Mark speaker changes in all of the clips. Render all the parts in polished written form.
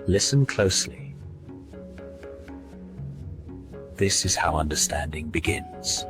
Speaker 1: Listen closely. This is how understanding begins.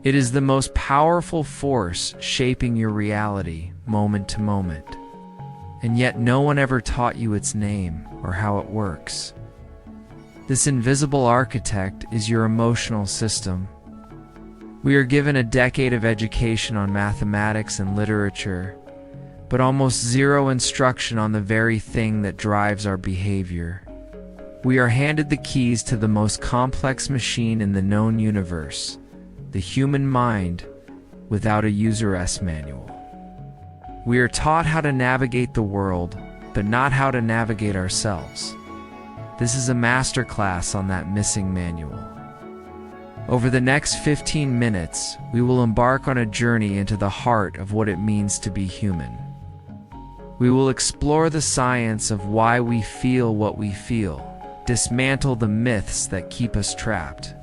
Speaker 2: It is the most powerful force shaping your reality moment to moment. And yet no one ever taught you its name or how it works. This invisible architect is your emotional system. We are given a decade of education on mathematics and literature, but almost zero instruction on the very thing that drives our behavior. We are handed the keys to the most complex machine in the known universe, the human mind, without a user's manual. We are taught how to navigate the world, but not how to navigate ourselves. This is a masterclass on that missing manual. Over the next 15 minutes, we will embark on a journey into the heart of what it means to be human. We will explore the science of why we feel what we feel, dismantle the myths that keep us trapped,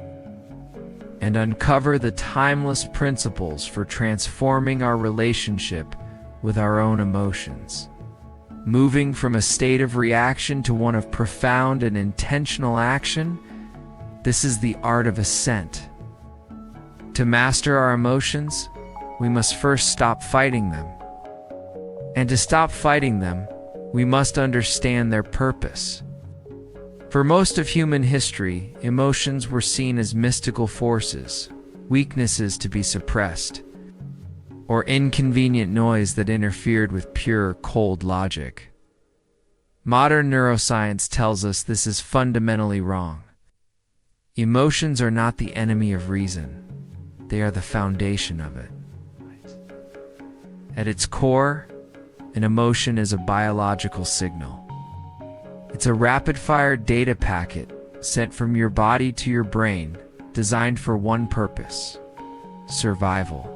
Speaker 2: and uncover the timeless principles for transforming our relationship with our own emotions. Moving from a state of reaction to one of profound and intentional action, this is the art of ascent. To master our emotions, we must first stop fighting them. And to stop fighting them, we must understand their purpose. For most of human history, emotions were seen as mystical forces, weaknesses to be suppressed, or inconvenient noise that interfered with pure, cold logic. Modern neuroscience tells us this is fundamentally wrong. Emotions are not the enemy of reason. They are the foundation of it. At its core, an emotion is a biological signal. It's a rapid-fire data packet sent from your body to your brain, designed for one purpose: survival.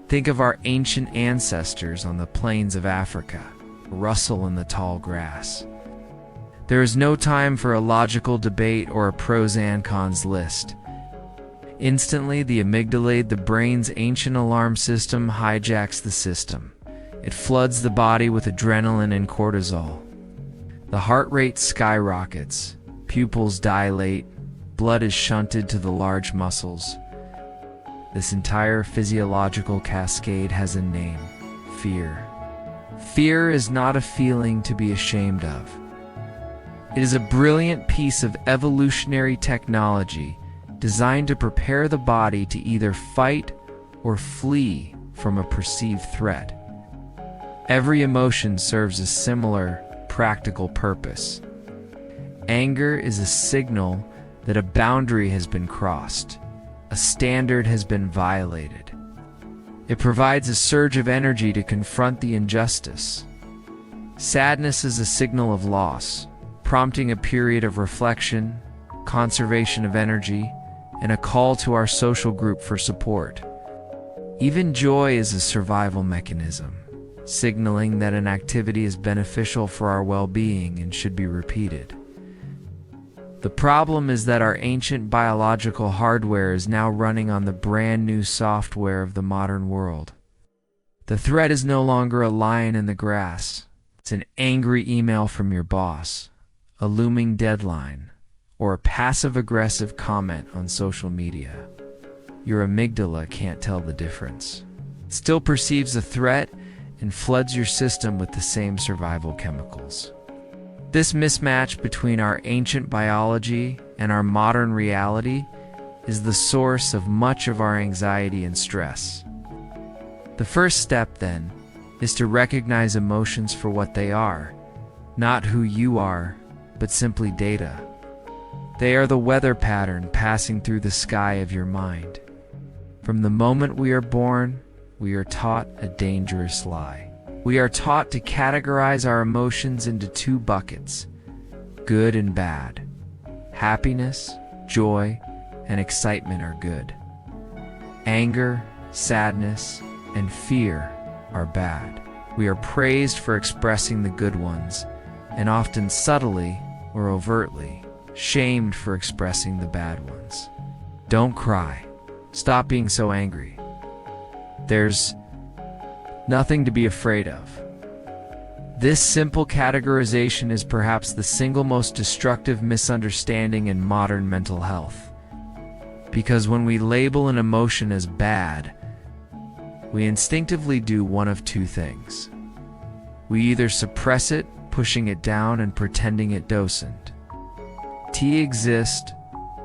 Speaker 2: Think of our ancient ancestors on the plains of Africa, rustle in the tall grass. There is no time for a logical debate or a pros and cons list. Instantly, the amygdala, the brain's ancient alarm system, hijacks the system. It floods the body with adrenaline and cortisol. The heart rate skyrockets, pupils dilate, blood is shunted to the large muscles. This entire physiological cascade has a name: fear. Fear is not a feeling to be ashamed of. It is a brilliant piece of evolutionary technology designed to prepare the body to either fight or flee from a perceived threat. Every emotion serves a similar, practical purpose. Anger is a signal that a boundary has been crossed, a standard has been violated. It provides a surge of energy to confront the injustice. Sadness is a signal of loss, prompting a period of reflection, conservation of energy, and a call to our social group for support. Even joy is a survival mechanism, signaling that an activity is beneficial for our well-being and should be repeated. The problem is that our ancient biological hardware is now running on the brand new software of the modern world. The threat is no longer a lion in the grass. It's an angry email from your boss, a looming deadline, or a passive-aggressive comment on social media. Your amygdala can't tell the difference. It still perceives a threat and floods your system with the same survival chemicals. This mismatch between our ancient biology and our modern reality is the source of much of our anxiety and stress. The first step, then, is to recognize emotions for what they are, not who you are, but simply data. They are the weather pattern passing through the sky of your mind. From the moment we are born, we are taught a dangerous lie. We are taught to categorize our emotions into two buckets: good and bad. Happiness, joy, and excitement are good. Anger, sadness, and fear are bad. We are praised for expressing the good ones, and often subtly or overtly shamed for expressing the bad ones. Don't cry. Stop being so angry. There's nothing to be afraid of. This simple categorization is perhaps the single most destructive misunderstanding in modern mental health. Because when we label an emotion as bad, we instinctively do one of two things. We either suppress it, pushing it down and pretending it doesn't exist,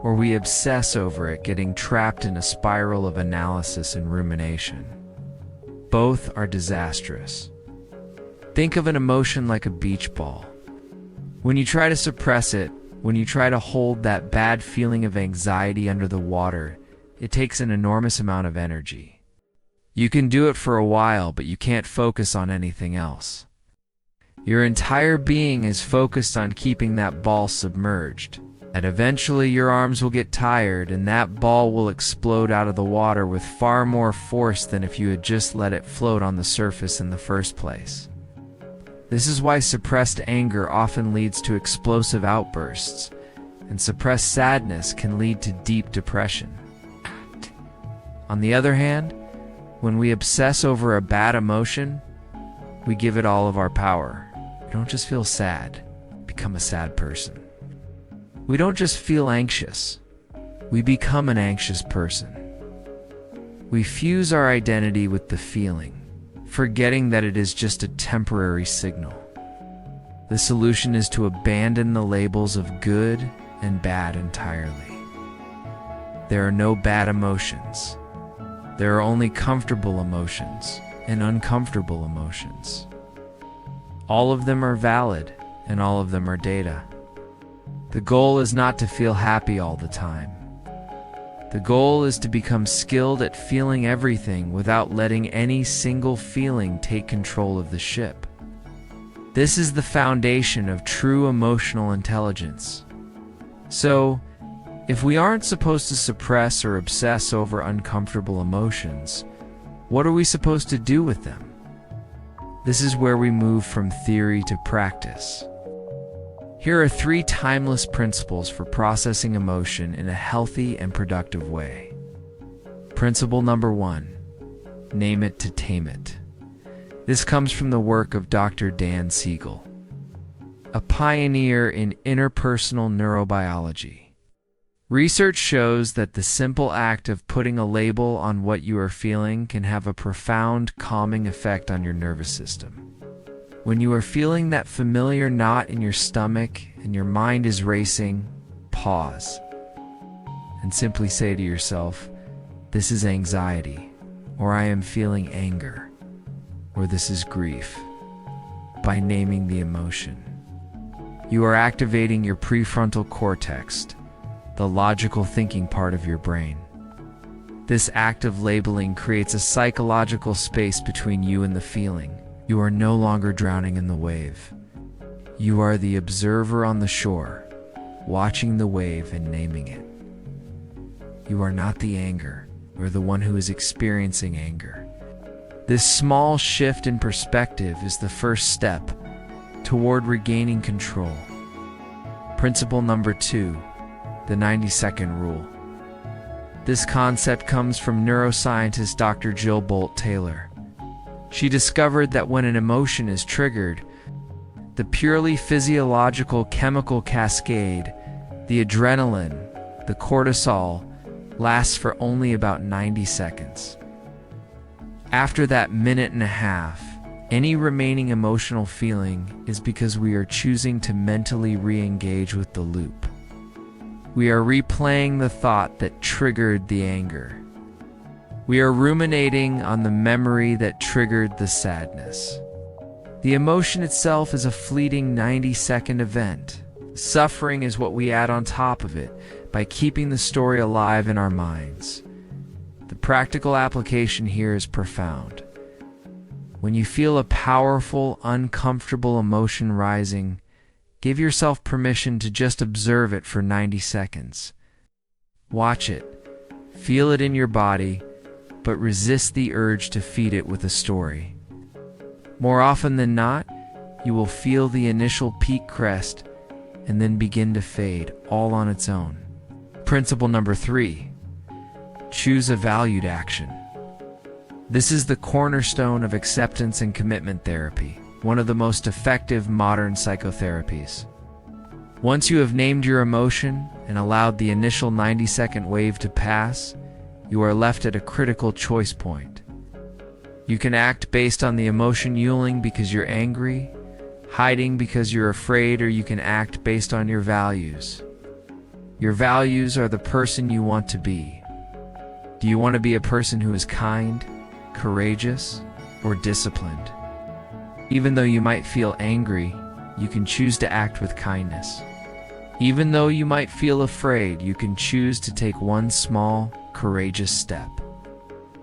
Speaker 2: or we obsess over it, getting trapped in a spiral of analysis and rumination. Both are disastrous. Think of an emotion like a beach ball. When you try to suppress it, when you try to hold that bad feeling of anxiety under the water, it takes an enormous amount of energy. You can do it for a while, but you can't focus on anything else. Your entire being is focused on keeping that ball submerged, and eventually your arms will get tired and that ball will explode out of the water with far more force than if you had just let it float on the surface in the first place. This is why suppressed anger often leads to explosive outbursts, and suppressed sadness can lead to deep depression. On the other hand, when we obsess over a bad emotion, we give it all of our power. We don't just feel sad, become a sad person. We don't just feel anxious, we become an anxious person. We fuse our identity with the feeling, forgetting that it is just a temporary signal. The solution is to abandon the labels of good and bad entirely. There are no bad emotions. There are only comfortable emotions and uncomfortable emotions. All of them are valid, and all of them are data. The goal is not to feel happy all the time. The goal is to become skilled at feeling everything without letting any single feeling take control of the ship. This is the foundation of true emotional intelligence. So, if we aren't supposed to suppress or obsess over uncomfortable emotions, what are we supposed to do with them? This is where we move from theory to practice. Here are 3 timeless principles for processing emotion in a healthy and productive way. Principle number 1, name it to tame it. This comes from the work of Dr. Dan Siegel, a pioneer in interpersonal neurobiology. Research shows that the simple act of putting a label on what you are feeling can have a profound calming effect on your nervous system. When you are feeling that familiar knot in your stomach and your mind is racing, pause and simply say to yourself, "This is anxiety," or "I am feeling anger," or "This is grief." By naming the emotion, you are activating your prefrontal cortex, the logical thinking part of your brain. This act of labeling creates a psychological space between you and the feeling. You are no longer drowning in the wave. You are the observer on the shore, watching the wave and naming it. You are not the anger, or the one who is experiencing anger. This small shift in perspective is the first step toward regaining control. Principle number 2, the 90-second rule. This concept comes from neuroscientist Dr. Jill Bolt Taylor. She discovered that when an emotion is triggered, the purely physiological chemical cascade, the adrenaline, the cortisol, lasts for only about 90 seconds. After that minute and a half, any remaining emotional feeling is because we are choosing to mentally re-engage with the loop. We are replaying the thought that triggered the anger. We are ruminating on the memory that triggered the sadness. The emotion itself is a fleeting 90-second event. Suffering is what we add on top of it by keeping the story alive in our minds. The practical application here is profound. When you feel a powerful, uncomfortable emotion rising, give yourself permission to just observe it for 90 seconds. Watch it, feel it in your body, but resist the urge to feed it with a story. More often than not, you will feel the initial peak crest and then begin to fade all on its own. Principle number 3, choose a valued action. This is the cornerstone of acceptance and commitment therapy. one of the most effective modern psychotherapies. Once you have named your emotion and allowed the initial 90-second wave to pass, you are left at a critical choice point. You can act based on the emotion fueling because you're angry, hiding because you're afraid, or you can act based on your values. Your values are the person you want to be. Do you want to be a person who is kind, courageous, or disciplined? Even though you might feel angry, you can choose to act with kindness. Even though you might feel afraid, you can choose to take one small, courageous step.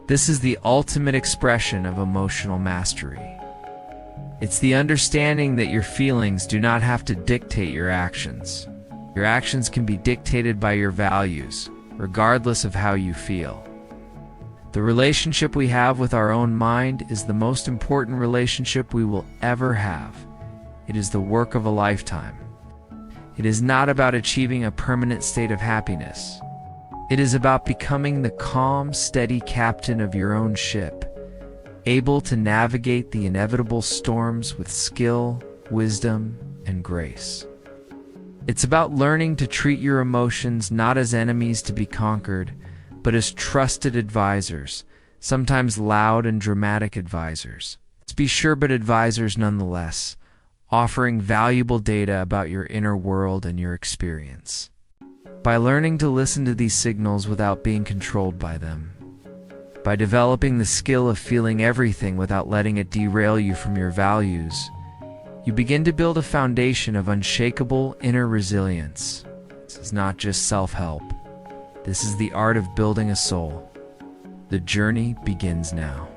Speaker 2: This is the ultimate expression of emotional mastery. It's the understanding that your feelings do not have to dictate your actions. Your actions can be dictated by your values, regardless of how you feel. The relationship we have with our own mind is the most important relationship we will ever have. It is the work of a lifetime. It is not about achieving a permanent state of happiness. It is about becoming the calm, steady captain of your own ship, able to navigate the inevitable storms with skill, wisdom, and grace. It's about learning to treat your emotions not as enemies to be conquered, but as trusted advisors, sometimes loud and dramatic advisors. Let's be sure, but advisors nonetheless, offering valuable data about your inner world and your experience. By learning to listen to these signals without being controlled by them, by developing the skill of feeling everything without letting it derail you from your values, you begin to build a foundation of unshakable inner resilience. This is not just self-help. This is the art of building a soul. The journey begins now.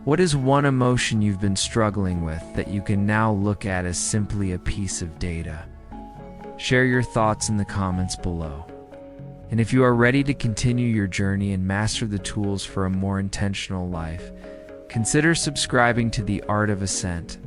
Speaker 2: What is one emotion you've been struggling with that you can now look at as simply a piece of data? Share your thoughts in the comments below. And if you are ready to continue your journey and master the tools for a more intentional life, consider subscribing to The Art of Ascent.